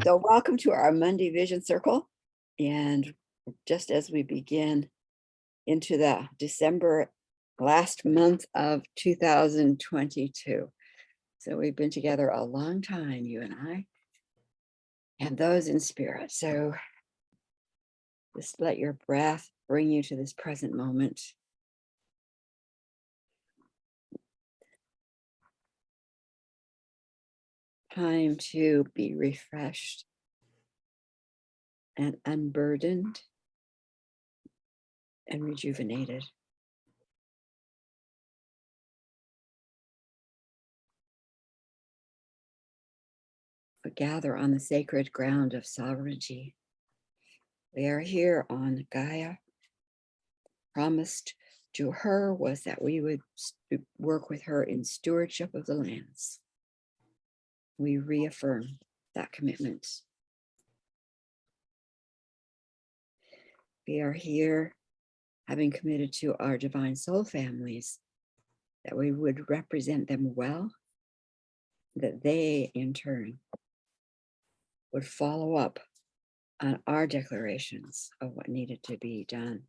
So welcome to our Monday Vision Circle. And just as we begin into the December last month of 2022. So we've been together a long time, you and I, and those in spirit. So just let your breath bring you to this present moment. Time to be refreshed and unburdened and rejuvenated. We gather on the sacred ground of sovereignty. We are here on Gaia. Promised to her was that we would work with her in stewardship of the lands. We reaffirm that commitment. We are here having committed to our divine soul families that we would represent them well, that they in turn would follow up on our declarations of what needed to be done.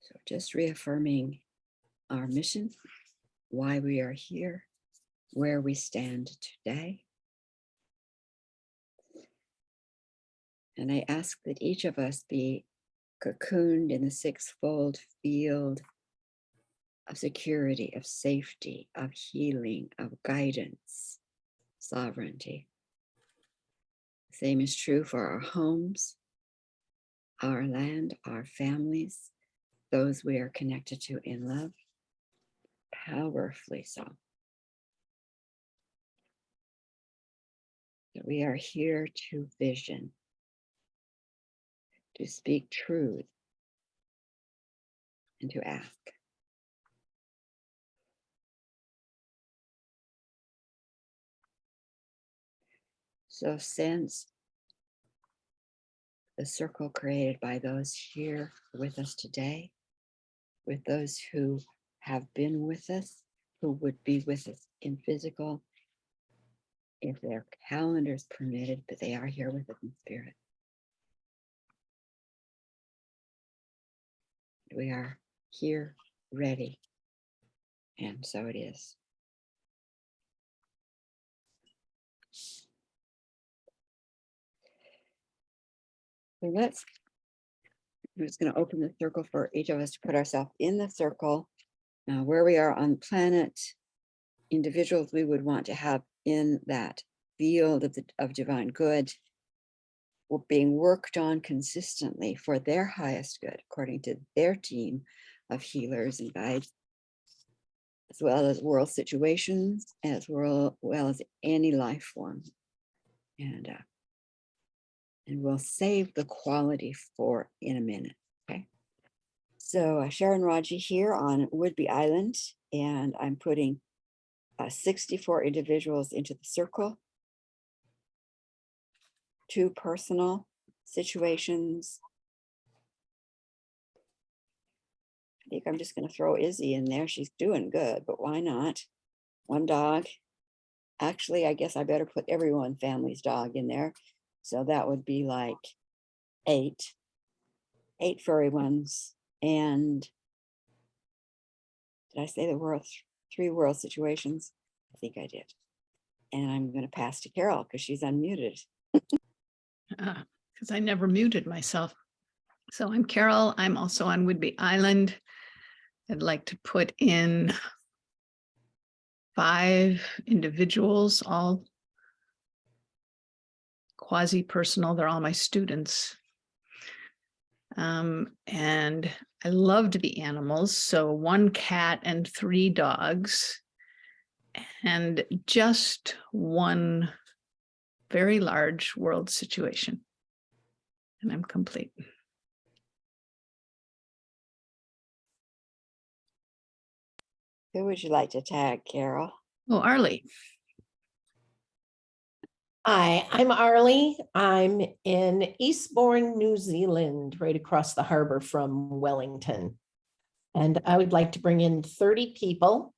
So just reaffirming our mission, why we are here, where we stand today. And I ask that each of us be cocooned in the sixfold field of security, of safety, of healing, of guidance, sovereignty. The same is true for our homes, our land, our families, those we are connected to in love, powerfully so. That we are here to vision, to speak truth, and to ask. So since the circle created by those here with us today, with those who have been with us, who would be with us in physical, if their calendars permitted, but they are here with us in spirit. We are here, ready, and so it is. So I'm just going to open the circle for each of us to put ourselves in the circle. Now, where we are on the planet, individuals we would want to have in that field of divine good were being worked on consistently for their highest good, according to their team of healers and guides, as well as world situations, as well as any life form. And we'll save the quality for in a minute, okay? So Sharon Raji here on Woodby Island, and I'm putting 64 individuals into the circle. 2 personal situations. I think I'm just going to throw Izzy in there. She's doing good, but why not? 1 dog. Actually, I guess I better put everyone family's dog in there. So that would be like 8 furry ones. And did I say the world 3 world situations? I think I did. And I'm going to pass to Carol because she's unmuted. Because I never muted myself. So I'm Carol. I'm also on Woodby Island. I'd like to put in 5 individuals, all quasi-personal. They're all my students. And I loved the animals. So 1 cat and 3 dogs. And just 1 very large world situation. And I'm complete. Who would you like to tag, Carol? Oh, Arlie. Hi, I'm Arlie. I'm in Eastbourne, New Zealand, right across the harbor from Wellington. And I would like to bring in 30 people.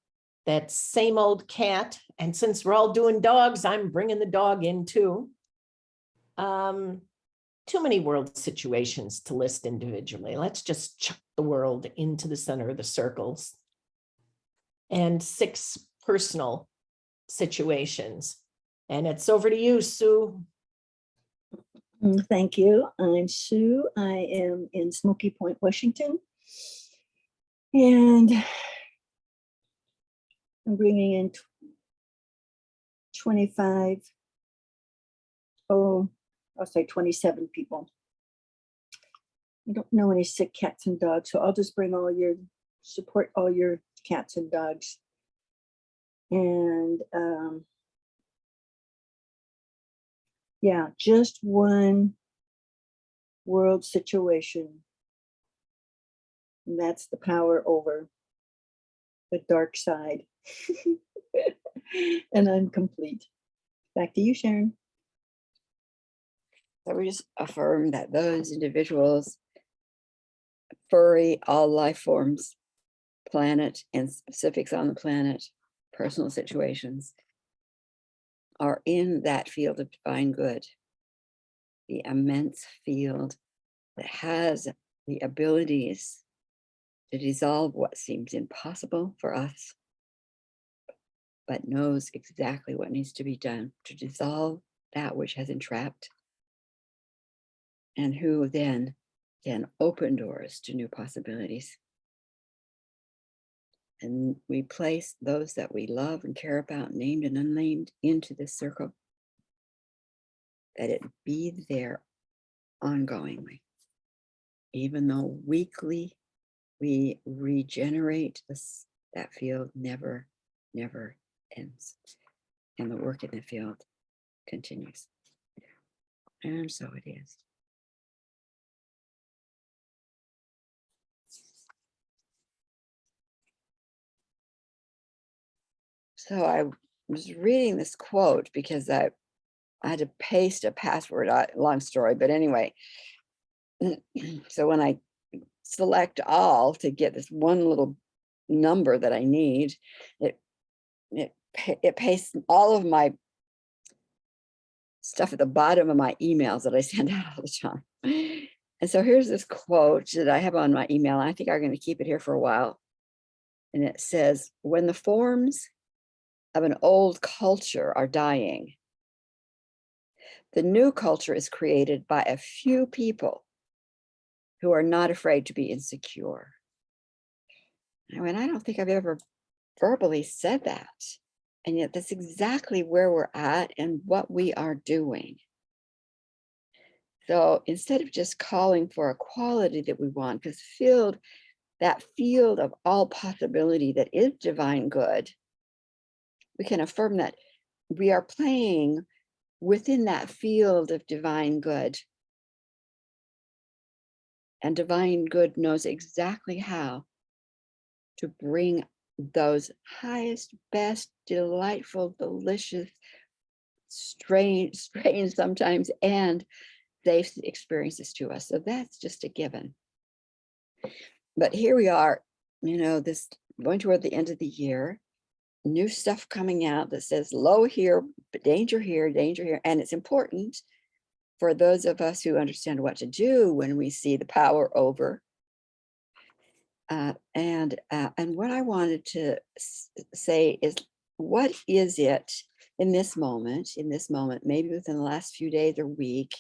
that same old cat. And since we're all doing dogs, I'm bringing the dog in too. Too many world situations to list individually. Let's just chuck the world into the center of the circles. And 6 personal situations. And it's over to you, Sue. Thank you. I'm Sue. I am in Smoky Point, Washington. And I'm bringing in 25, I'll say 27 people. I don't know any sick cats and dogs, so I'll just bring support all your cats and dogs. And yeah, just one world situation. And that's the power over the dark side. And I'm complete. Back to you, Sharon. So we just affirm that those individuals, furry, all life forms, planet and specifics on the planet, personal situations, are in that field of divine good, the immense field that has the abilities to dissolve what seems impossible for us, but knows exactly what needs to be done to dissolve that which has entrapped, and who then can open doors to new possibilities. And we place those that we love and care about, named and unnamed, into this circle, that it be there ongoingly. Even though weekly we regenerate, that field never ends. And the work in the field continues. And so it is. So I was reading this quote because I had to paste a password, long story, but anyway. So when I select all to get this one little number that I need, it pastes all of my stuff at the bottom of my emails that I send out all the time. And so here's this quote that I have on my email. I think I'm going to keep it here for a while. And it says, when the forms of an old culture are dying, the new culture is created by a few people who are not afraid to be insecure. I mean, I don't think I've ever verbally said that. And yet that's exactly where we're at and what we are doing. So instead of just calling for a quality that we want, because that field of all possibility that is divine good, we can affirm that we are playing within that field of divine good. And divine good knows exactly how to bring those highest, best, delightful, delicious, strange sometimes, and safe experiences to us. So that's just a given. But here we are, this going toward the end of the year, new stuff coming out that says low here, but danger here, danger here. And it's important for those of us who understand what to do when we see the power over. And what I wanted to say is, what is it in this moment, maybe within the last few days or week,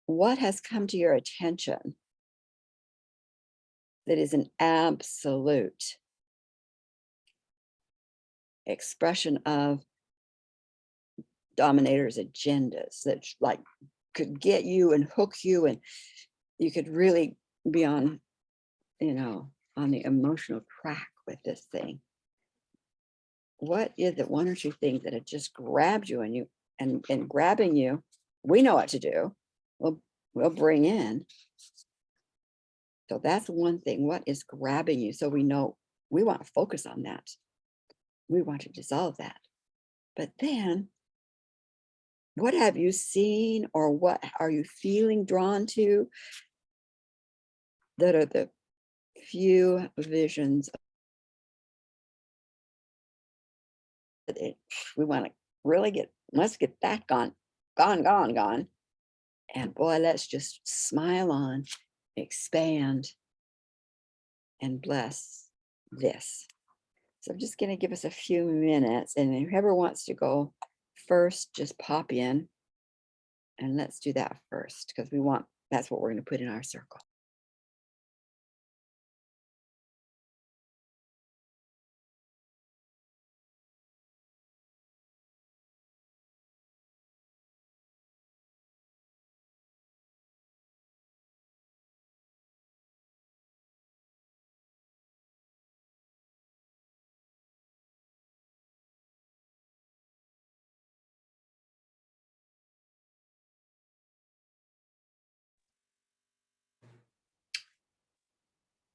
what has come to your attention that is an absolute expression of dominators' agendas that could get you and hook you, and you could really be on the emotional track with this thing? What is it, one or two things that have just grabbed you and grabbing you? We know what to do. We'll bring in. So that's one thing. What is grabbing you? So we know we want to focus on that. We want to dissolve that. But then, what have you seen, or what are you feeling drawn to that are the few visions we want to really let's get that gone. And boy, let's just smile on, expand, and bless this. So I'm just going to give us a few minutes, and whoever wants to go first, just pop in. And let's do that first, because that's what we're going to put in our circle.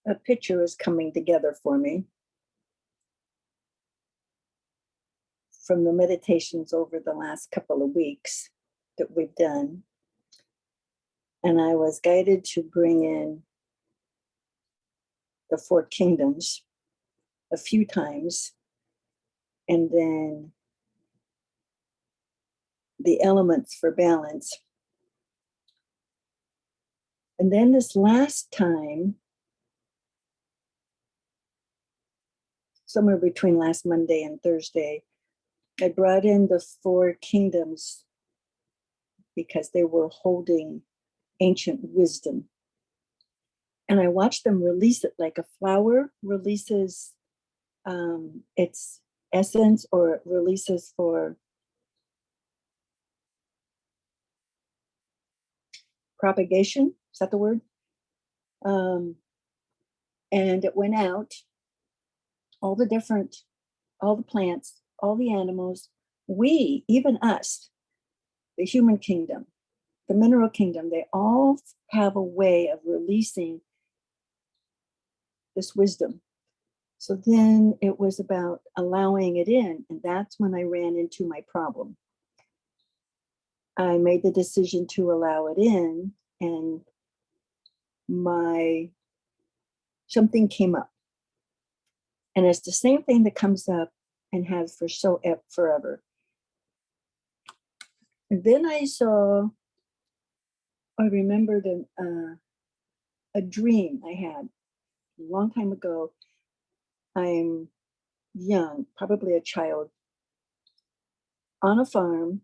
A picture is coming together for me from the meditations over the last couple of weeks that we've done. And I was guided to bring in the 4 kingdoms a few times, and then the elements for balance. And then this last time, somewhere between last Monday and Thursday, I brought in the 4 kingdoms because they were holding ancient wisdom. And I watched them release it like a flower releases its essence, or it releases for propagation. Is that the word? And it went out, all the plants, all the animals, even us, the human kingdom, the mineral kingdom, they all have a way of releasing this wisdom. So then it was about allowing it in. And that's when I ran into my problem. I made the decision to allow it in, and something came up. And it's the same thing that comes up and has for forever. And then I remembered a dream I had a long time ago. I'm young, probably a child, on a farm,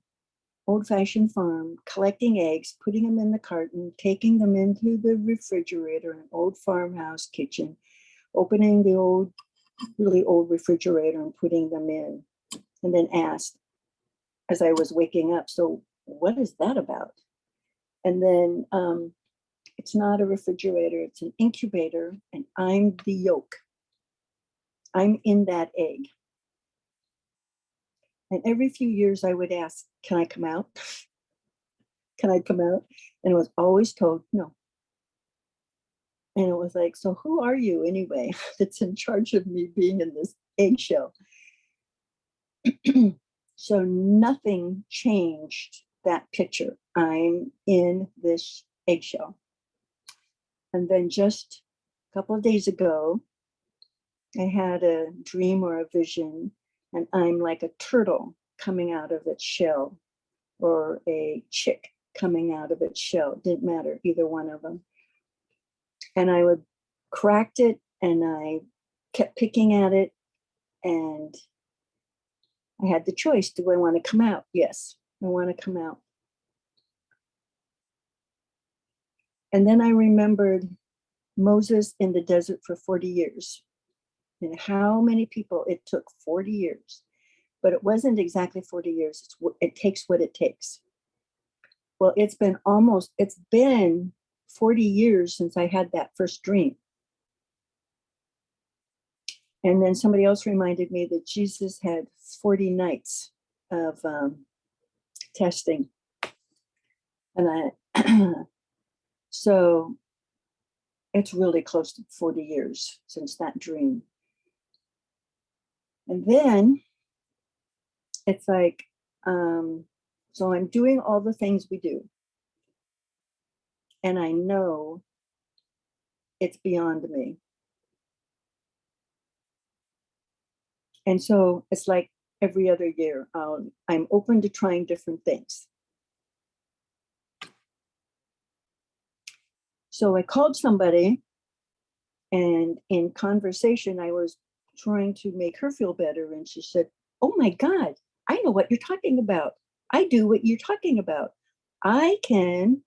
old-fashioned farm, collecting eggs, putting them in the carton, taking them into the refrigerator, an old farmhouse kitchen, opening the really old refrigerator and putting them in, and then asked as I was waking up, so what is that about? And then it's not a refrigerator, it's an incubator, and I'm the yolk. I'm in that egg. And every few years I would ask, can I come out? Can I come out? And it was always told no. And it was like, so who are you anyway that's in charge of me being in this eggshell? So nothing changed that picture. I'm in this eggshell. And then just a couple of days ago, I had a dream or a vision, and I'm like a turtle coming out of its shell, or a chick coming out of its shell. It didn't matter, either one of them. And I would cracked it, and I kept picking at it, and I had the choice. Do I want to come out? Yes, I want to come out. And then I remembered Moses in the desert for 40 years. And how many people it took 40 years. But it wasn't exactly 40 years. It takes what it takes. Well, it's been 40 years since I had that first dream. And then somebody else reminded me that Jesus had 40 nights of testing. And so it's really close to 40 years since that dream. And then it's like, so I'm doing all the things we do. And I know it's beyond me. And so it's like every other year. I'm open to trying different things. So I called somebody, and in conversation, I was trying to make her feel better. And she said, "Oh my God, I know what you're talking about. I do what you're talking about. I can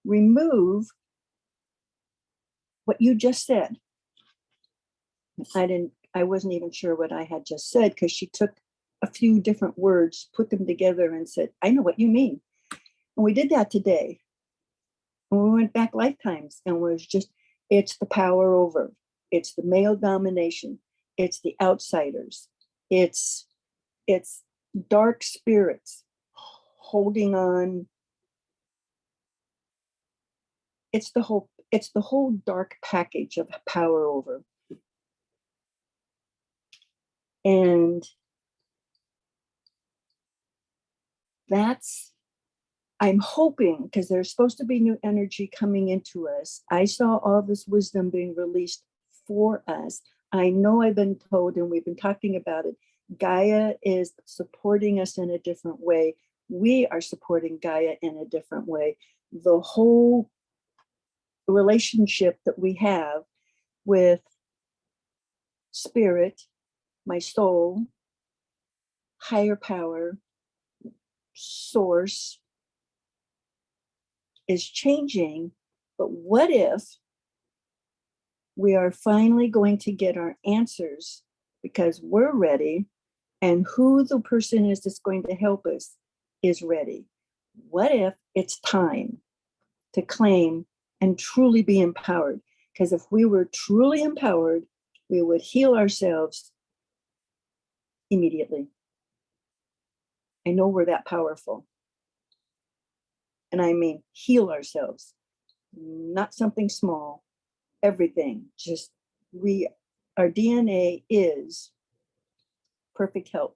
remove what you just said." I wasn't even sure what I had just said, because she took a few different words, put them together and said, "I know what you mean." And we did that today. And we went back lifetimes, and was just, it's the power over, it's the male domination, it's the outsiders, it's dark spirits holding on. It's the whole dark package of power over. And that's, I'm hoping, because there's supposed to be new energy coming into us. I saw all this wisdom being released for us. I know I've been told, and we've been talking about it, Gaia is supporting us in a different way. We are supporting Gaia in a different way. The whole relationship that we have with spirit, my soul, higher power, source, is changing. But what if we are finally going to get our answers because we're ready, and who the person is that's going to help us is ready? What if it's time to claim and truly be empowered? Because if we were truly empowered, we would heal ourselves immediately. I know we're that powerful. And I mean heal ourselves, not something small, everything. Just our DNA is perfect health,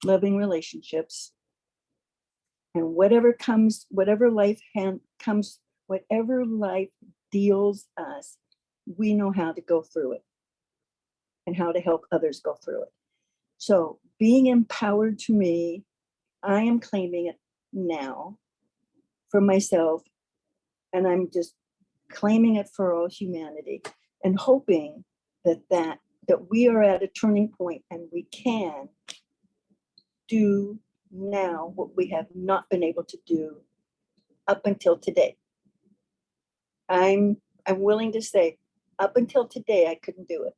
loving relationships, and whatever comes, whatever life comes, whatever life deals us, we know how to go through it and how to help others go through it. So being empowered, to me, I am claiming it now for myself, and I'm just claiming it for all humanity, and hoping that we are at a turning point and we can do now what we have not been able to do up until today. I'm willing to say, up until today, I couldn't do it.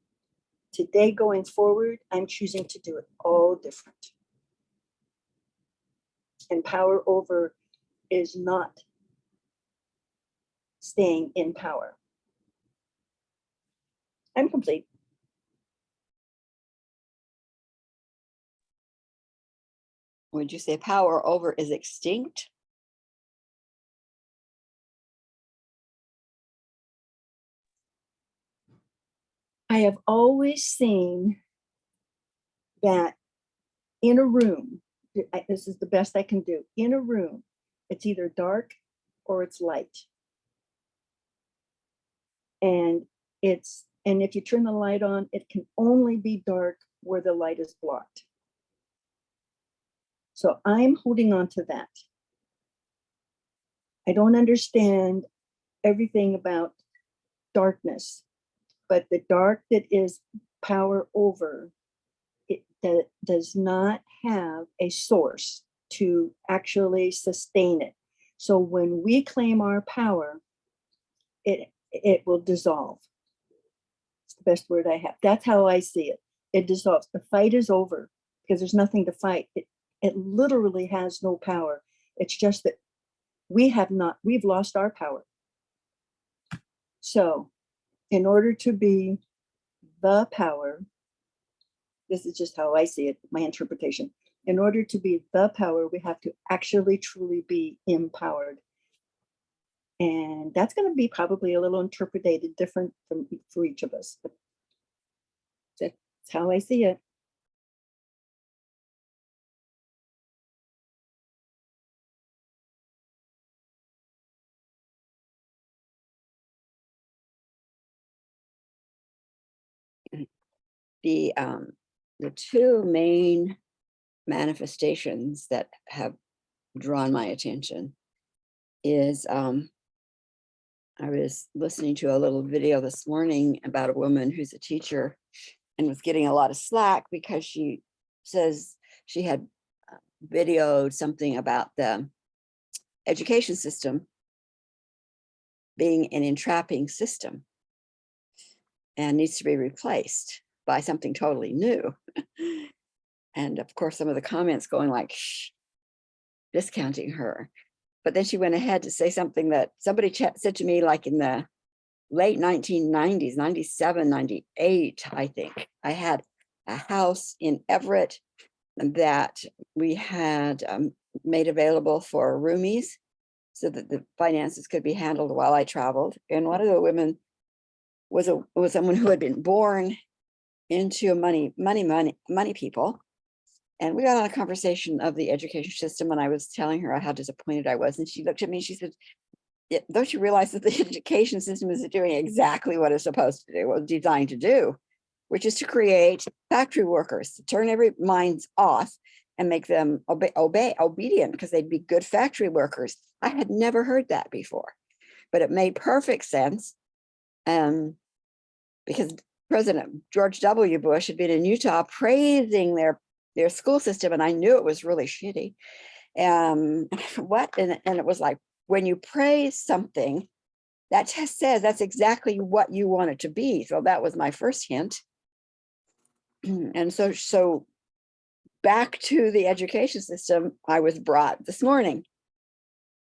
Today, going forward, I'm choosing to do it all different. And power over is not staying in power. I'm complete. Would you say power over is extinct? I have always seen that in a room, this is the best I can do, in a room, it's either dark or it's light. And if you turn the light on, it can only be dark where the light is blocked. So I'm holding on to that. I don't understand everything about darkness, but the dark that is power over, it does not have a source to actually sustain it. So when we claim our power, it will dissolve. It's the best word I have. That's how I see it. It dissolves. The fight is over because there's nothing to fight. It literally has no power. It's just that we've lost our power. So in order to be the power, this is just how I see it, my interpretation. In order to be the power, we have to actually truly be empowered. And that's going to be probably a little interpreted different for each of us. But that's how I see it. The the two main manifestations that have drawn my attention is I was listening to a little video this morning about a woman who's a teacher and was getting a lot of slack because she says she had videoed something about the education system being an entrapping system and needs to be replaced by something totally new. And of course, some of the comments going like, shh, discounting her. But then she went ahead to say something that somebody said to me like in the late 1990s, 97, 98, I think. I had a house in Everett that we had made available for roomies so that the finances could be handled while I traveled. And one of the women was someone who had been born into money people. And we got on a conversation of the education system, and I was telling her how disappointed I was. And she looked at me and she said, "Yeah, don't you realize that the education system is doing exactly what it's supposed to do, what it's designed to do, which is to create factory workers, to turn every minds off and make them obedient because they'd be good factory workers." I had never heard that before, but it made perfect sense. Because President George W. Bush had been in Utah praising their school system, and I knew it was really shitty. What? And it was like, when you praise something, that just says that's exactly what you want it to be. So that was my first hint. And so back to the education system, I was brought this morning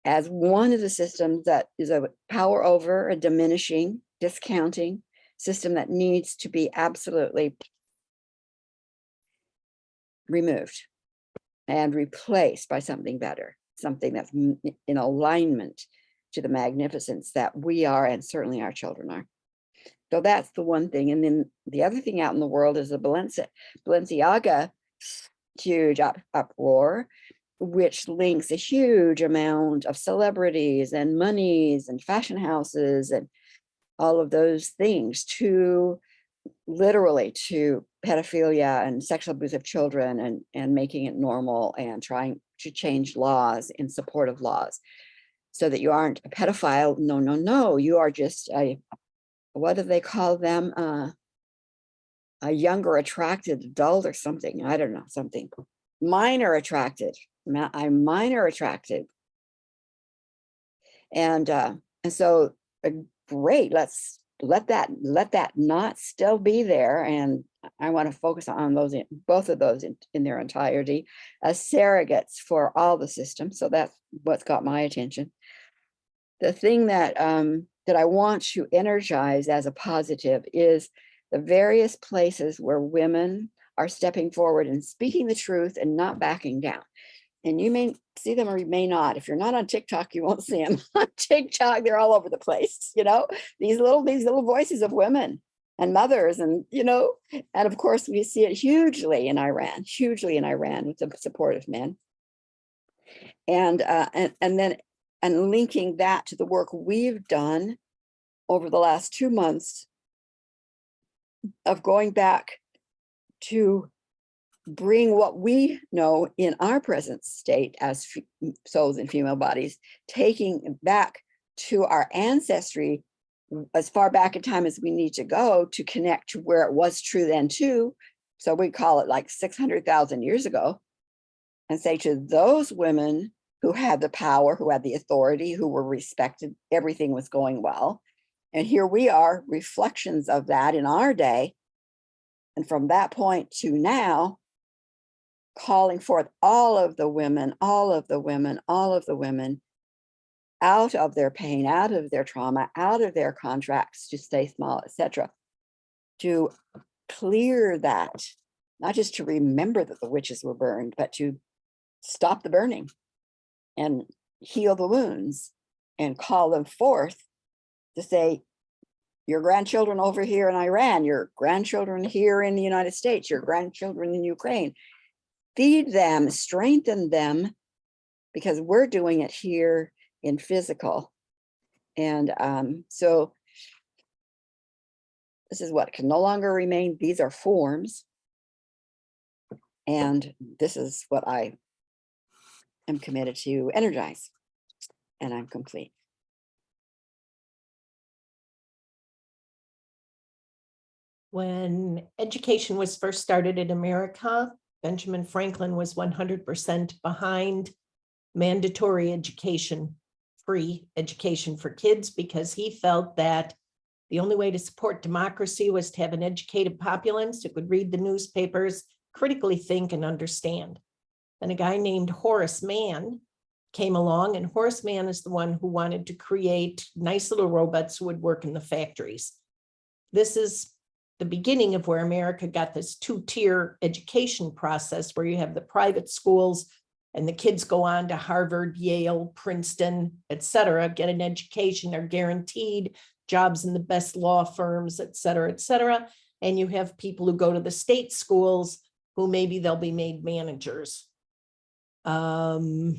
as one of the systems that is a power over, a diminishing, discounting system that needs to be absolutely removed and replaced by something better, something that's in alignment to the magnificence that we are, and certainly our children are. So that's the one thing. And then the other thing out in the world is the Balenciaga huge uproar, which links a huge amount of celebrities and monies and fashion houses and all of those things to literally to pedophilia and sexual abuse of children, and making it normal and trying to change laws in support of laws so that you aren't a pedophile. No, you are just what do they call them? A younger attracted adult or something. I don't know, something. Minor attracted. I'm minor attracted. And so great, let's let that not still be there. And I want to focus on those, both of those in their entirety as surrogates for all the systems. So that's what's got my attention. The thing that that I want to energize as a positive is the various places where women are stepping forward and speaking the truth and not backing down. And you may see them or you may not. If you're not on TikTok, you won't see them. On TikTok, they're all over the place, you know, these little voices of women and mothers, and and of course we see it hugely in Iran with the support of men. And then linking that to the work we've done over the last 2 months of going back to bring what we know in our present state as souls in female bodies, taking back to our ancestry as far back in time as we need to go to connect to where it was true then too. So we call it like 600,000 years ago, and say to those women who had the power, who had the authority, who were respected, everything was going well. And here we are, reflections of that in our day. And from that point to now, calling forth all of the women out of their pain, out of their trauma, out of their contracts to stay small, etc., to clear that, not just to remember that the witches were burned, but to stop the burning and heal the wounds and call them forth to say, your grandchildren over here in Iran, your grandchildren here in the United States, your grandchildren in Ukraine, feed them, strengthen them, because we're doing it here in physical. And so this is what can no longer remain. These are forms. And this is what I am committed to energize. And I'm complete. When education was first started in America, Benjamin Franklin was 100% behind mandatory education, free education for kids, because he felt that the only way to support democracy was to have an educated populace who could read the newspapers, critically think, and understand. Then a guy named Horace Mann came along, and Horace Mann is the one who wanted to create nice little robots who would work in the factories. This is the beginning of where America got this two-tier education process, where you have the private schools and the kids go on to Harvard, Yale, Princeton, et cetera, get an education, they're guaranteed jobs in the best law firms, et cetera, et cetera. And you have people who go to the state schools who maybe they'll be made managers. So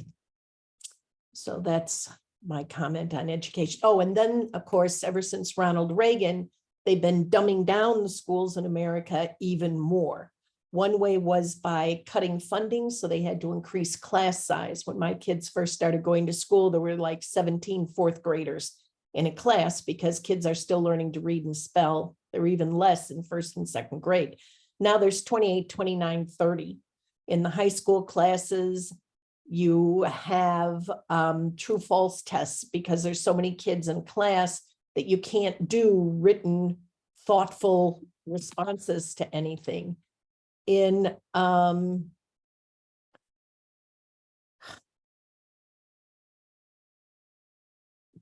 that's my comment on education. Oh, and then, of course, ever since Ronald Reagan, they've been dumbing down the schools in America even more. One way was by cutting funding, so they had to increase class size. When my kids first started going to school, there were like 17 fourth graders in a class, because kids are still learning to read and spell. There were even less in first and second grade. Now there's 28, 29, 30. In the high school classes, you have true false tests, because there's so many kids in class that you can't do written, thoughtful responses to anything. In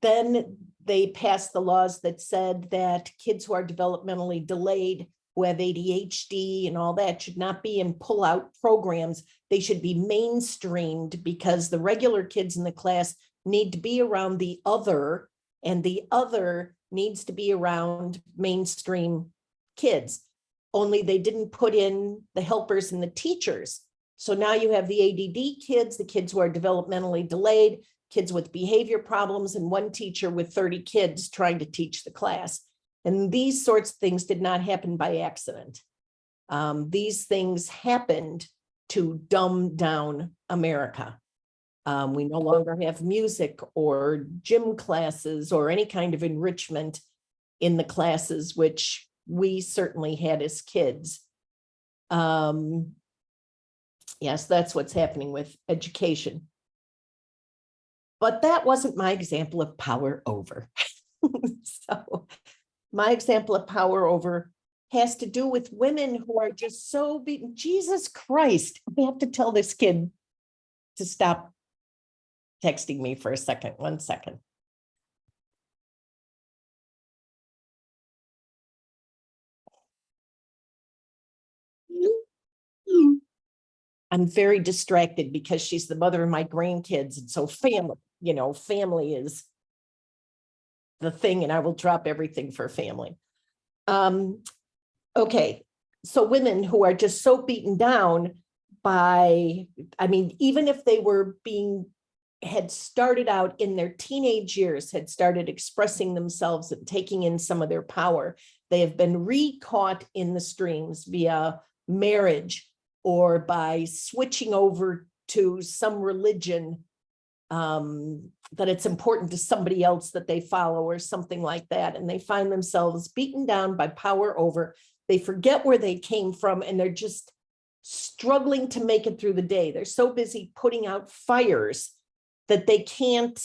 then they passed the laws that said that kids who are developmentally delayed, who have ADHD and all that, should not be in pull-out programs. They should be mainstreamed, because the regular kids in the class need to be around the other, and the other needs to be around mainstream kids. Only they didn't put in the helpers and the teachers. So now you have the ADD kids, the kids who are developmentally delayed, kids with behavior problems, and one teacher with 30 kids trying to teach the class. And these sorts of things did not happen by accident. These things happened to dumb down America. We no longer have music or gym classes or any kind of enrichment in the classes, which we certainly had as kids. Yes, that's what's happening with education. But that wasn't my example of power over. So my example of power over has to do with women who are just so beaten. Jesus Christ, I have to tell this kid to stop texting me for a second. 1 second. I'm very distracted because she's the mother of my grandkids. And so family, family is the thing, and I will drop everything for family. Okay, so women who are just so beaten down by, even if they were had started out in their teenage years, had started expressing themselves and taking in some of their power, they have been re-caught in the streams via marriage or by switching over to some religion that it's important to somebody else that they follow or something like that. And they find themselves beaten down by power over. They forget where they came from, and they're just struggling to make it through the day. They're so busy putting out fires that they can't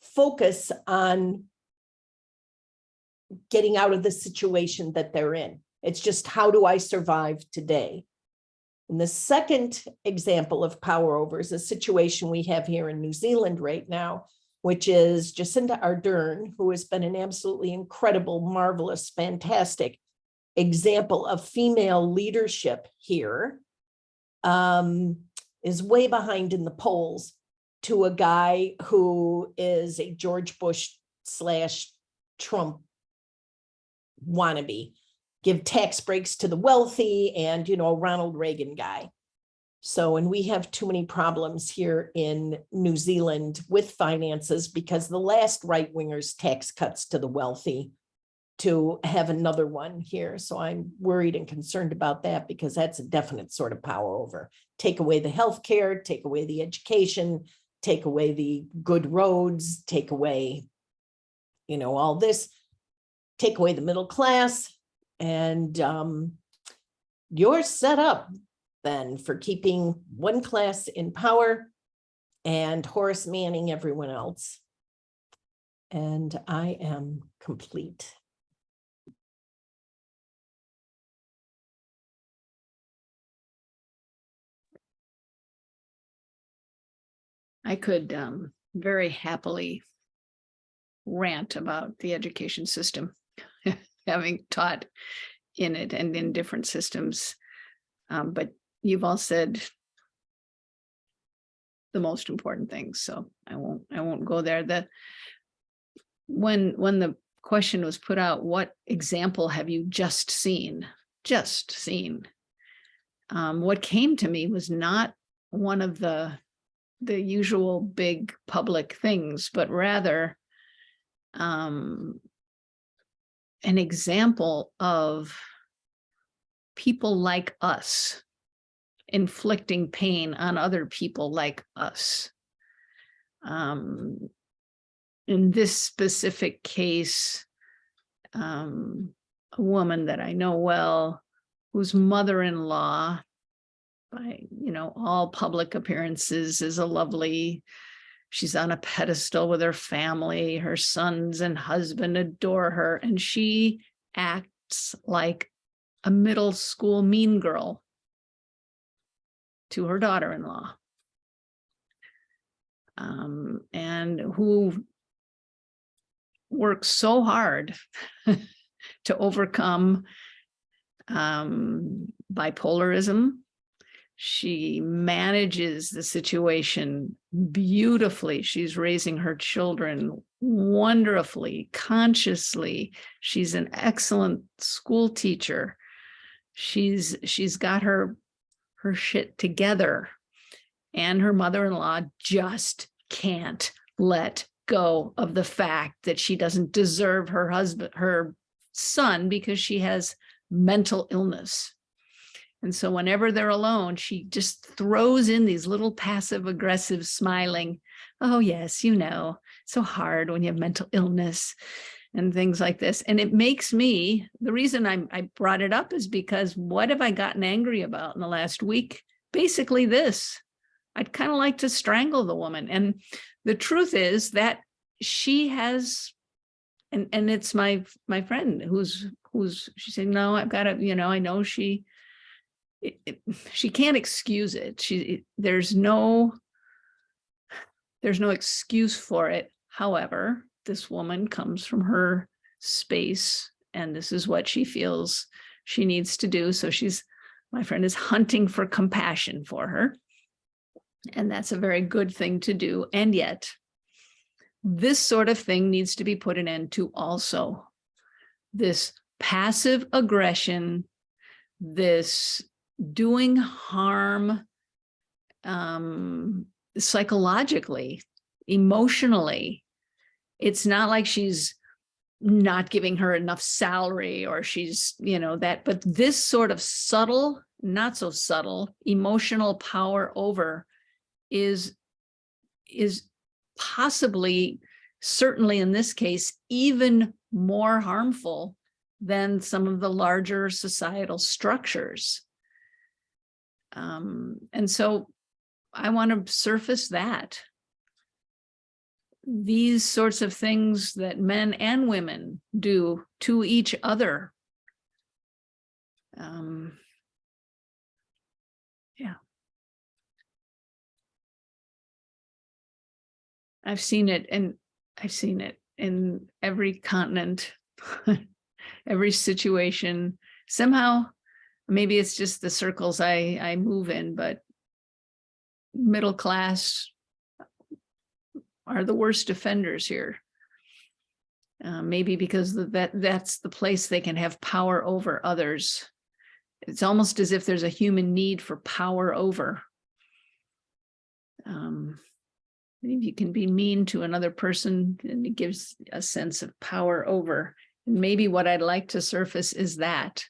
focus on getting out of the situation that they're in. It's just, how do I survive today? And the second example of power over is a situation we have here in New Zealand right now, which is Jacinda Ardern, who has been an absolutely incredible, marvelous, fantastic example of female leadership here, is way behind in the polls to a guy who is a George Bush / Trump wannabe. Give tax breaks to the wealthy and, Ronald Reagan guy. So, and we have too many problems here in New Zealand with finances because the last right-wingers tax cuts to the wealthy to have another one here. So I'm worried and concerned about that because that's a definite sort of power over. Take away the healthcare, take away the education, take away the good roads, take away, you know, all this, take away the middle class, and you're set up then for keeping one class in power and Horace Manning everyone else. And I am complete. I could very happily rant about the education system, having taught in it and in different systems. But you've all said the most important things, so I won't go there. When the question was put out, what example have you just seen? Just seen. What came to me was not one of the usual big public things, but rather an example of people like us inflicting pain on other people like us. In this specific case, a woman that I know well, whose mother-in-law, by all public appearances, is a lovely, she's on a pedestal with her family, her sons and husband adore her, and she acts like a middle school mean girl to her daughter-in-law, and who works so hard to overcome bipolarism. She manages the situation beautifully. She's raising her children wonderfully, consciously. She's an excellent school teacher. She's got her shit together, and her mother-in-law just can't let go of the fact that she doesn't deserve her son because she has mental illness. And so whenever they're alone, she just throws in these little passive aggressive smiling, oh yes, so hard when you have mental illness and things like this. And it makes me, the reason I brought it up is because what have I gotten angry about in the last week? Basically this. I'd kind of like to strangle the woman. And the truth is that she has, and it's my friend who's she said, no, I've got to, I know she can't excuse it. There's no excuse for it. However, this woman comes from her space, and this is what she feels she needs to do. So my friend is hunting for compassion for her. And that's a very good thing to do. And yet, this sort of thing needs to be put an end to also. This passive aggression, this doing harm psychologically, emotionally. It's not like she's not giving her enough salary or she's, that, but this sort of subtle, not so subtle, emotional power over is possibly, certainly in this case, even more harmful than some of the larger societal structures. And so I want to surface that. These sorts of things that men and women do to each other. Yeah. I've seen it in every continent, every situation. Somehow, maybe it's just the circles I move in, but middle class are the worst offenders here. Maybe because that's the place they can have power over others. It's almost as if there's a human need for power over. If you can be mean to another person, and it gives a sense of power over. maybe what I'd like to surface is that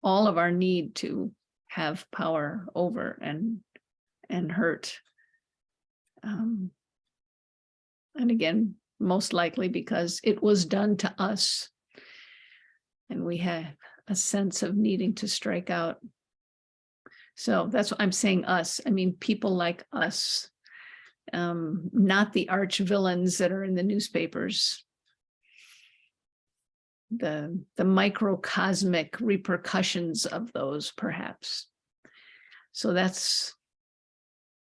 all of our need to have power over and hurt. And again, most likely because it was done to us. And we have a sense of needing to strike out. So that's what I'm saying, us. I mean, people like us, not the arch villains that are in the newspapers. The microcosmic repercussions of those, perhaps. So that's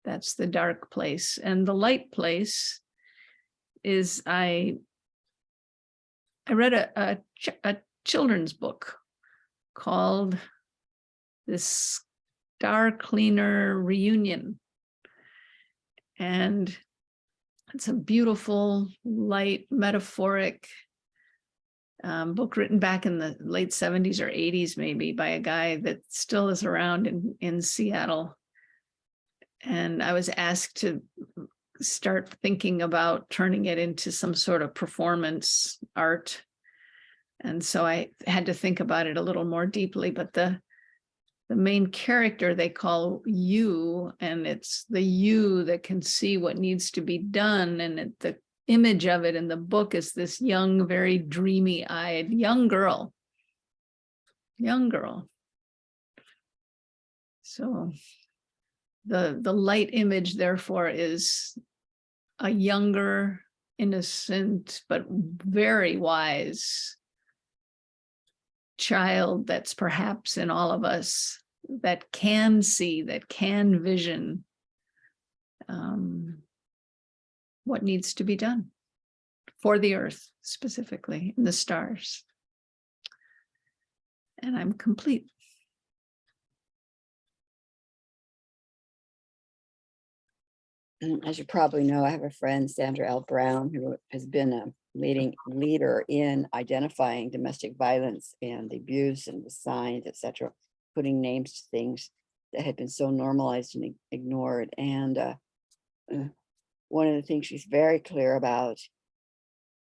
the dark place. And the light place is I read a children's book called This Star Cleaner Reunion. And it's a beautiful, light, metaphoric book written back in the late 70s or 80s, maybe, by a guy that still is around in Seattle. And I was asked to start thinking about turning it into some sort of performance art. And so I had to think about it a little more deeply, but the main character they call you, and it's the you that can see what needs to be done. And the image of it in the book is this young, very dreamy-eyed young girl. So the light image, therefore, is a younger, innocent, but very wise child that's perhaps in all of us, that can see, that can vision what needs to be done for the earth, specifically, and the stars. And I'm complete. And as you probably know, I have a friend, Sandra L. Brown, who has been a leader in identifying domestic violence and the abuse and the signs, etc., putting names to things that had been so normalized and ignored. And one of the things she's very clear about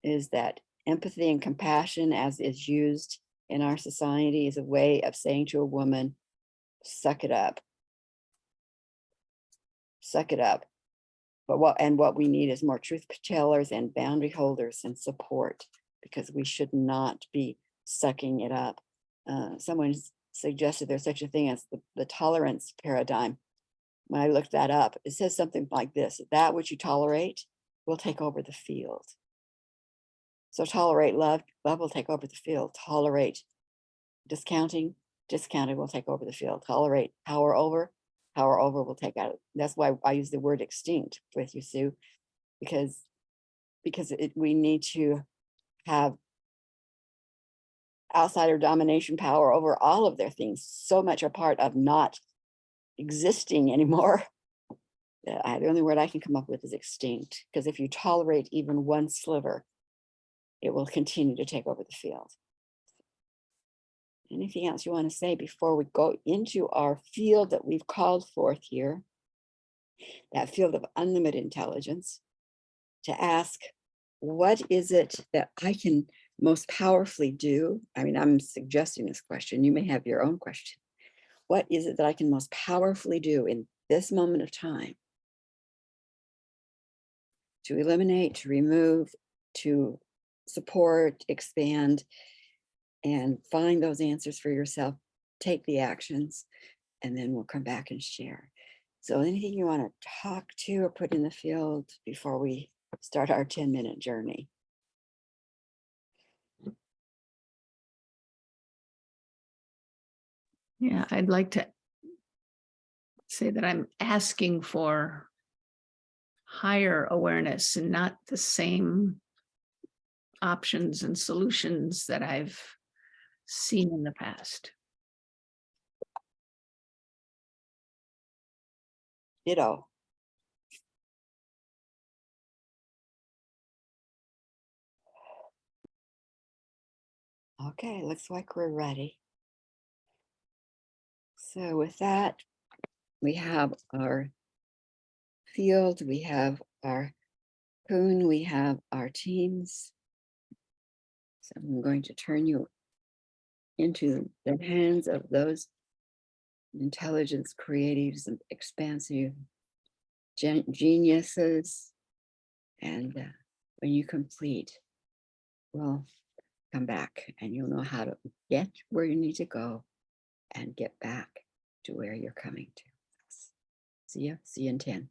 is that empathy and compassion, as is used in our society, is a way of saying to a woman, suck it up. Suck it up. But what we need is more truth tellers and boundary holders and support, because we should not be sucking it up. Someone suggested there's such a thing as the tolerance paradigm. When I looked that up, it says something like this: that which you tolerate will take over the field. So tolerate love, love will take over the field. Tolerate discounting, discounting will take over the field. Tolerate power over will take out. That's why I use the word extinct with you, Sue, because we need to have outsider domination power over all of their things. So much a part of not existing anymore. The only word I can come up with is extinct, because if you tolerate even one sliver, it will continue to take over the field. Anything else you want to say before we go into our field that we've called forth here, that field of unlimited intelligence, to ask, what is it that I can most powerfully do? I mean, I'm suggesting this question. You may have your own question. What is it that I can most powerfully do in this moment of time to eliminate, to remove, to support, expand, and find those answers for yourself, take the actions, and then we'll come back and share. So anything you want to talk to or put in the field before we start our 10-minute journey? Yeah, I'd like to say that I'm asking for higher awareness and not the same options and solutions that I've seen in the past. Ditto. Okay, looks like we're ready. So with that, we have our field, we have our coon, we have our teams. So I'm going to turn you into the hands of those intelligence, creatives, and expansive geniuses. And when you complete, we'll come back and you'll know how to get where you need to go and get back to where you're coming to. See ya. See you in 10.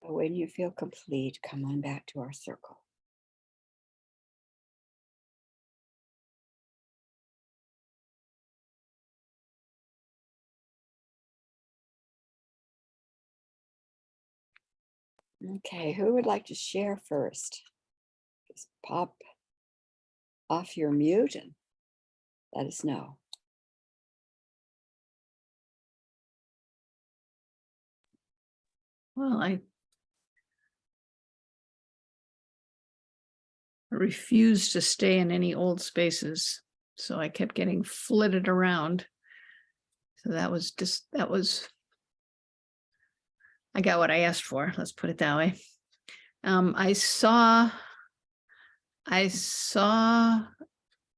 When you feel complete, come on back to our circle. Okay, who would like to share first? Just pop off your mute and let us know. Well, I refused to stay in any old spaces, so I kept getting flitted around. So that was I got what I asked for, let's put it that way. I saw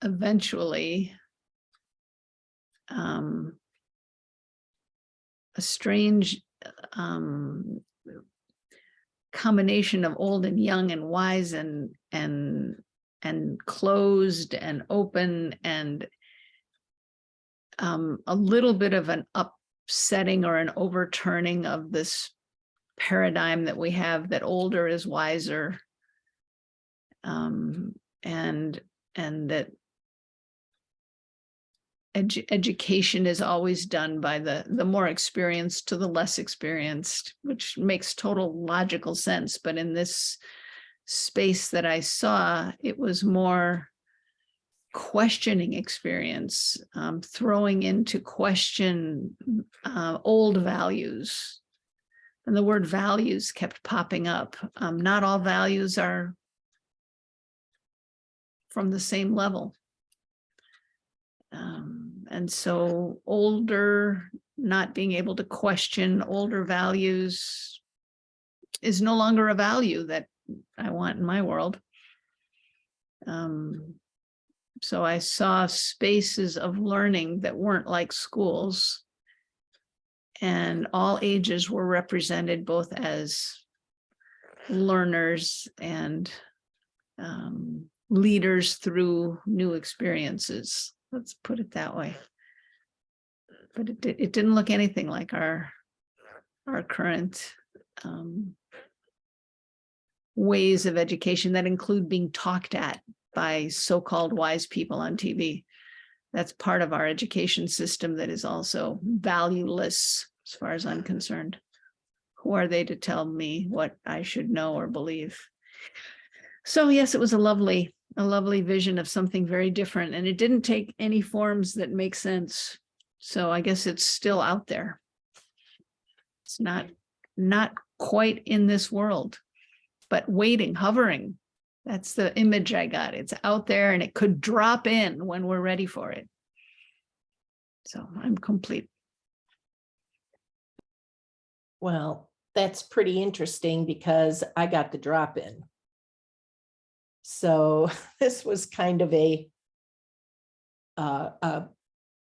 eventually a strange combination of old and young and wise and closed and open, and a little bit of an upsetting or an overturning of this paradigm that we have, that older is wiser, and that education is always done by the more experienced to the less experienced, which makes total logical sense. But in this space that I saw, it was more questioning experience, throwing into question old values. And the word values kept popping up. Not all values are from the same level. And so older, not being able to question older values is no longer a value that I want in my world. So I saw spaces of learning that weren't like schools, and all ages were represented, both as learners and leaders through new experiences. Let's put it that way. But it didn't look anything like our current ways of education that include being talked at by so-called wise people on TV. That's part of our education system that is also valueless as far as I'm concerned. Who are they to tell me what I should know or believe? So yes, it was a lovely vision of something very different, and it didn't take any forms that make sense. So I guess it's still out there. It's not quite in this world, but waiting, hovering. That's the image I got. It's out there and it could drop in when we're ready for it. So I'm complete. Well, that's pretty interesting because I got the drop in. So this was kind of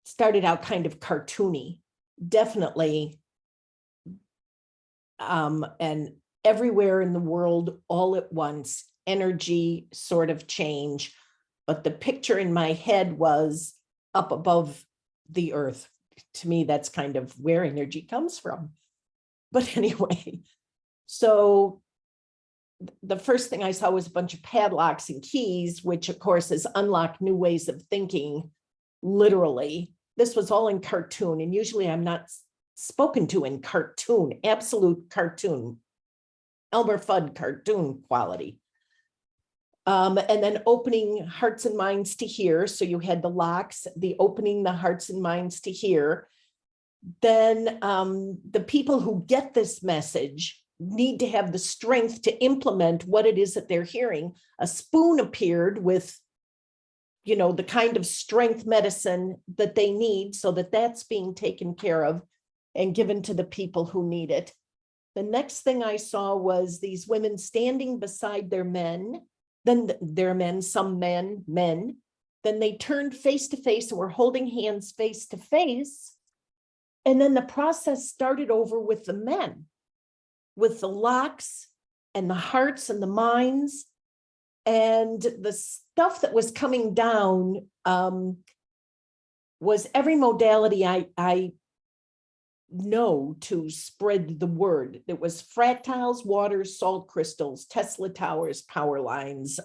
started out kind of cartoony, definitely. And everywhere in the world, all at once, energy sort of change. But the picture in my head was up above the earth. To me, that's kind of where energy comes from. But anyway, so the first thing I saw was a bunch of padlocks and keys, which of course is unlock new ways of thinking, literally. This was all in cartoon, and usually I'm not spoken to in cartoon, absolute cartoon, Elmer Fudd cartoon quality. And then opening hearts and minds to hear. So you had the locks, the opening the hearts and minds to hear. Then the people who get this message need to have the strength to implement what it is that they're hearing. A spoon appeared with, you know, the kind of strength medicine that they need, so that that's being taken care of and given to the people who need it. The next thing I saw was these women standing beside their men, then their men, some men. Then they turned face to face and were holding hands face to face. And then the process started over with the men, with the locks and the hearts and the minds. And the stuff that was coming down was every modality I know to spread the word. It was fractals, water, salt crystals, Tesla towers, power lines,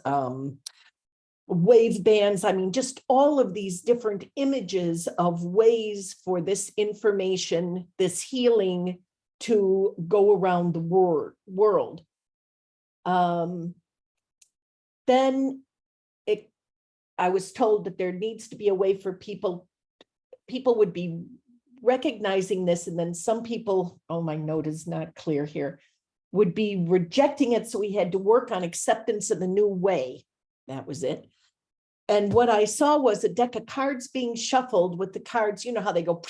wave bands. I mean, just all of these different images of ways for this information, this healing to go around the world. Then I was told that there needs to be a way for people would be recognizing this, and then some people, oh, my note is not clear here, would be rejecting it. So we had to work on acceptance of the new way. That was it. And what I saw was a deck of cards being shuffled with the cards, you know how they go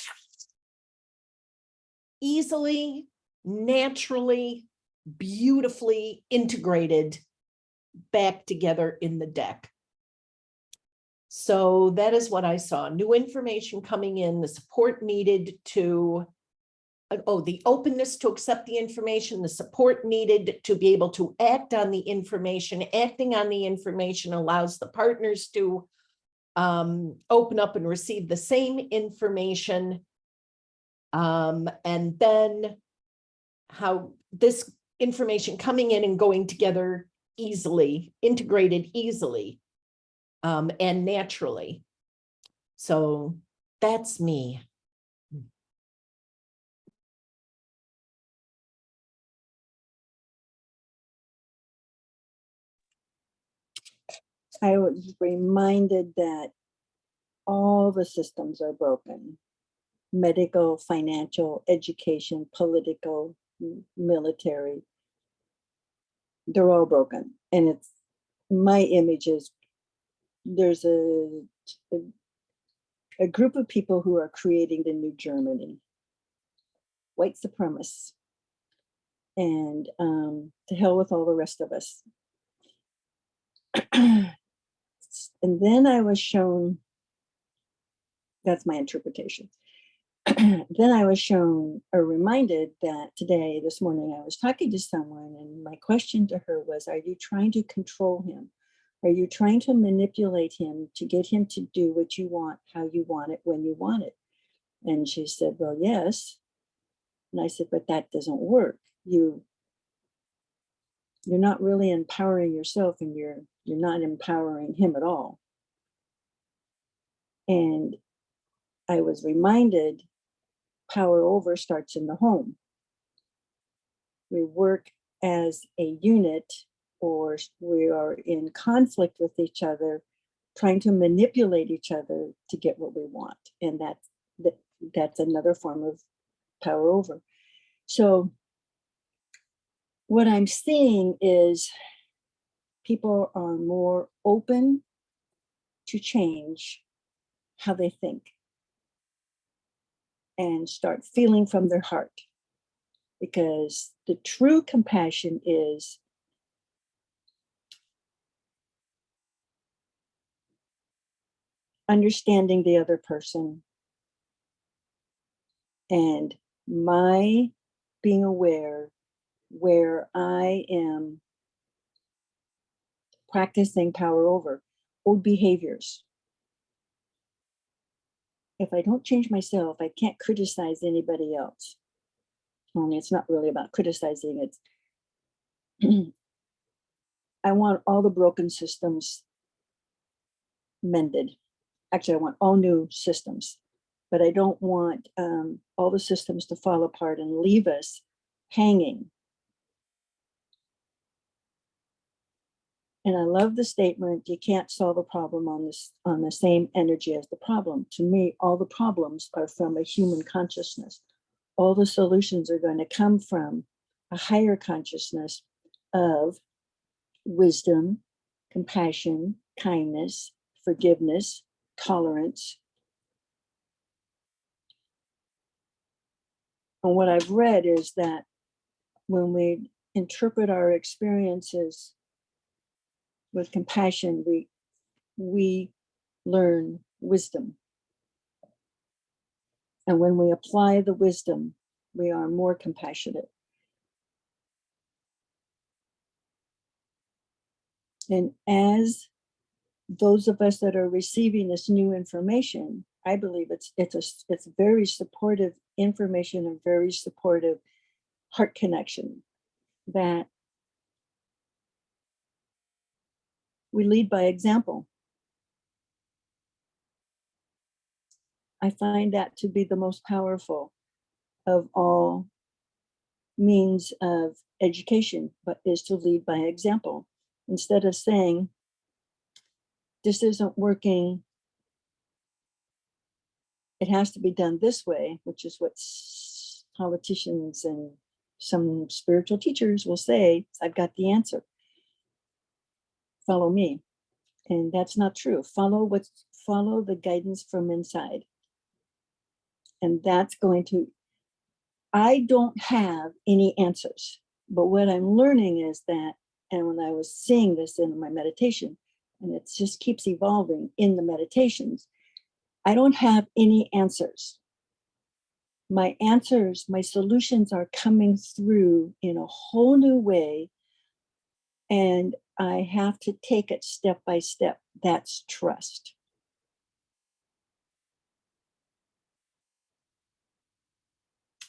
easily, naturally, beautifully integrated back together in the deck. So that is what I saw. New information coming in, the support needed to, the openness to accept the information, the support needed to be able to act on the information. Acting on the information allows the partners to open up and receive the same information. And then how this information coming in and going together easily, integrated easily, and naturally. So that's me. I was reminded that all the systems are broken. Medical, financial, education, political, military. They're all broken. And it's, my image is, there's a group of people who are creating the new Germany, white supremacists, and to hell with all the rest of us. And then I was shown, that's my interpretation. Then I was shown or reminded that today, this morning, I was talking to someone, and my question to her was, are you trying to control him? Are you trying to manipulate him to get him to do what you want, how you want it, when you want it? And she said, well, yes. And I said, but that doesn't work. You're not really empowering yourself, and you're not empowering him at all. And I was reminded, power over starts in the home. We work as a unit, or we are in conflict with each other, trying to manipulate each other to get what we want. And that's another form of power over. So what I'm seeing is people are more open to change how they think and start feeling from their heart. Because the true compassion is understanding the other person and my being aware where I am practicing power over old behaviors. If I don't change myself, I can't criticize anybody else. Only it's not really about criticizing. It's I want all the broken systems mended. Actually, I want all new systems, but I don't want all the systems to fall apart and leave us hanging. And I love the statement, you can't solve a problem on the same energy as the problem. To me, all the problems are from a human consciousness. All the solutions are going to come from a higher consciousness of wisdom, compassion, kindness, forgiveness, tolerance. And what I've read is that when we interpret our experiences with compassion, we learn wisdom. And when we apply the wisdom, we are more compassionate. And as those of us that are receiving this new information, I believe it's very supportive information and very supportive heart connection that we lead by example. I find that to be the most powerful of all means of education, but is to lead by example. Instead of saying, this isn't working, it has to be done this way, which is what politicians and some spiritual teachers will say, I've got the answer. Follow me. And that's not true. Follow the guidance from inside. And that's going to, I don't have any answers, but what I'm learning is that, and when I was seeing this in my meditation, and it just keeps evolving in the meditations, I don't have any answers. My answers, my solutions are coming through in a whole new way, and I have to take it step by step. That's trust.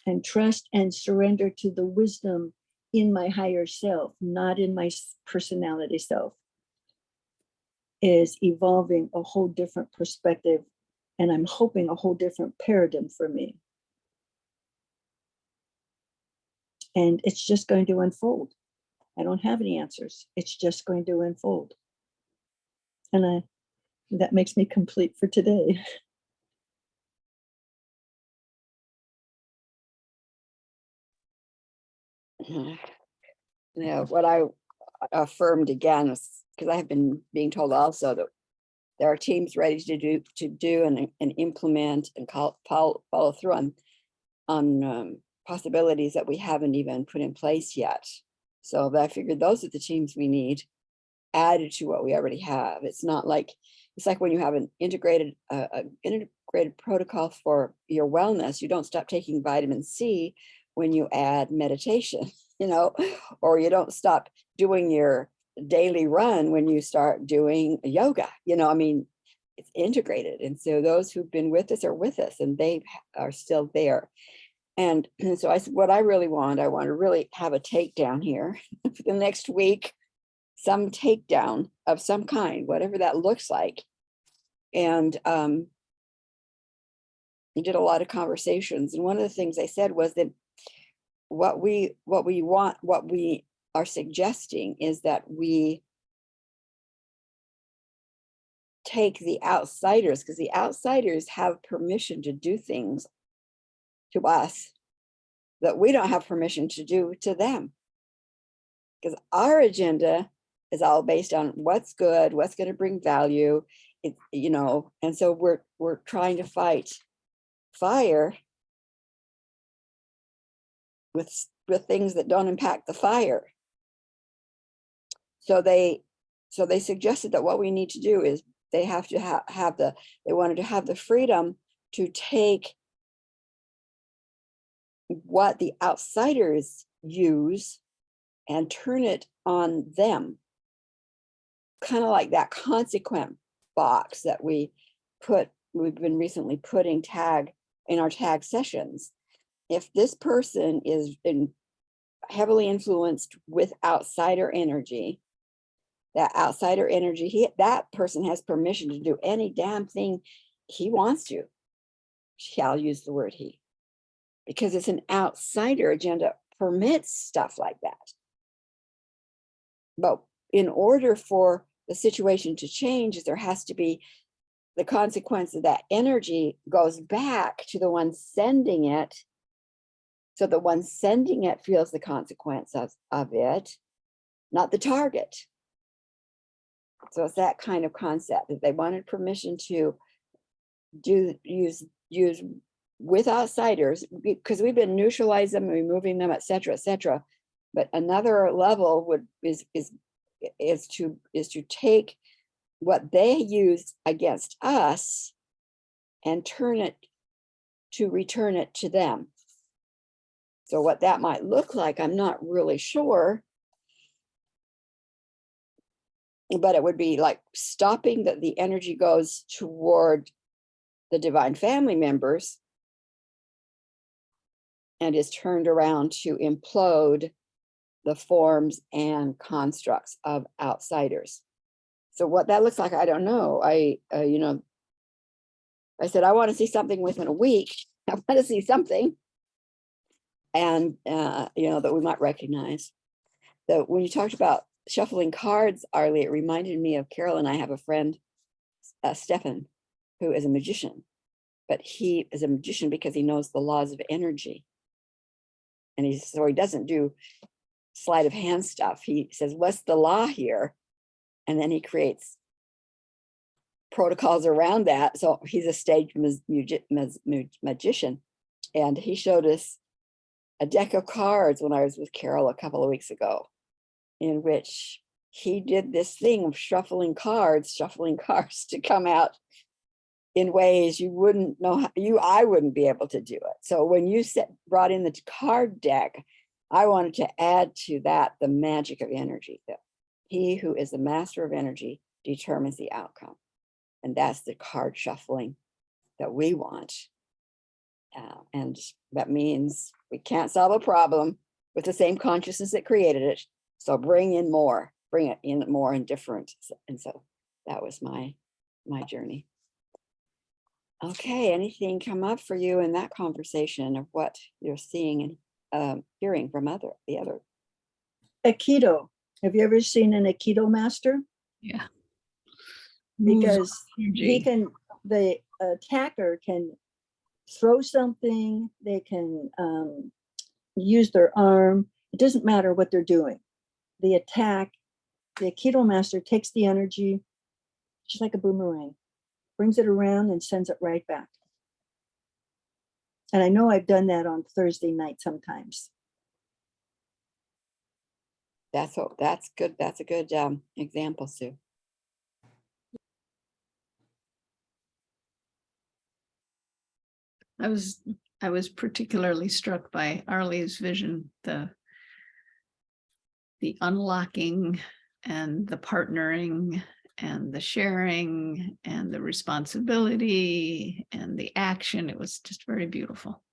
And trust and surrender to the wisdom in my higher self, not in my personality self, is evolving a whole different perspective. And I'm hoping a whole different paradigm for me. And it's just going to unfold. I don't have any answers. It's just going to unfold. And that makes me complete for today. Yeah, what I affirmed again was, because I have been being told also that there are teams ready to do and implement and follow through on possibilities that we haven't even put in place yet. So I figured those are the teams we need added to what we already have. It's not like, it's like when you have an integrated protocol for your wellness, you don't stop taking vitamin C when you add meditation, you know, or you don't stop doing your daily run when you start doing yoga, you know, I mean, it's integrated. And so those who've been with us are with us, and they are still there. And so I said, what I want to really have a takedown here for the next week, some takedown of some kind, whatever that looks like. And we did a lot of conversations. And one of the things I said was that what we are suggesting is that we take the outsiders, because the outsiders have permission to do things to us that we don't have permission to do to them. Because our agenda is all based on what's good, what's going to bring value, you know, and so we're trying to fight fire with things that don't impact the fire. So they suggested that what we need to do is they have to they wanted to have the freedom to take what the outsiders use and turn it on them. Kind of like that consequent box that we've been recently putting tag in our tag sessions. If this person is heavily influenced with outsider energy, that outsider energy, that person has permission to do any damn thing he wants to. I'll use the word he, because it's an outsider agenda permits stuff like that. But in order for the situation to change, there has to be the consequence of that energy goes back to the one sending it. So the one sending it feels the consequence of it, not the target. So it's that kind of concept that they wanted permission to use with outsiders, because we've been neutralizing them, removing them, et cetera, but another level is to take what they use against us and return it to them. So what that might look like, I'm not really sure, but it would be like stopping that the energy goes toward the divine family members and is turned around to implode the forms and constructs of outsiders. So what that looks like, I don't know. I said, I want to see something within a week. I want to see something. And, that we might recognize. That when you talked about shuffling cards, Arlie, it reminded me of Carol and I have a friend, Stefan, who is a magician. But he is a magician because he knows the laws of energy. And so he doesn't do sleight of hand stuff. He says, what's the law here? And then he creates protocols around that. So he's a stage magician. And he showed us a deck of cards when I was with Carol a couple of weeks ago, in which he did this thing of shuffling cards to come out in ways you wouldn't know I wouldn't be able to do it. So when you brought in the card deck, I wanted to add to that the magic of energy, that he who is the master of energy determines the outcome. And that's the card shuffling that we want. And that means we can't solve a problem with the same consciousness that created it. So bring it in more and different. And so that was my journey. Okay, anything come up for you in that conversation of what you're seeing and hearing from the other? Aikido. Have you ever seen an Aikido master? Yeah. Because Energy. the attacker can throw something, they can use their arm. It doesn't matter what they're doing. The Aikido master takes the energy, just like a boomerang, brings it around and sends it right back. And I know I've done that on Thursday night sometimes. That's good. That's a good example, Sue. I was particularly struck by Arlie's vision, the unlocking and the partnering and the sharing and the responsibility and the action. It was just very beautiful.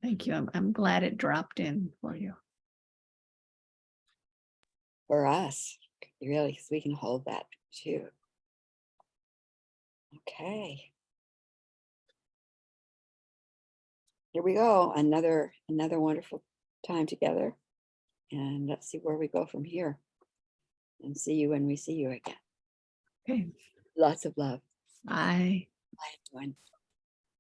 Thank you. I'm glad it dropped in for you. For us, really, because we can hold that too. Okay. Here we go. Another wonderful time together. And let's see where we go from here. And see you when we see you again. Okay. Lots of love. Bye. Bye, everyone.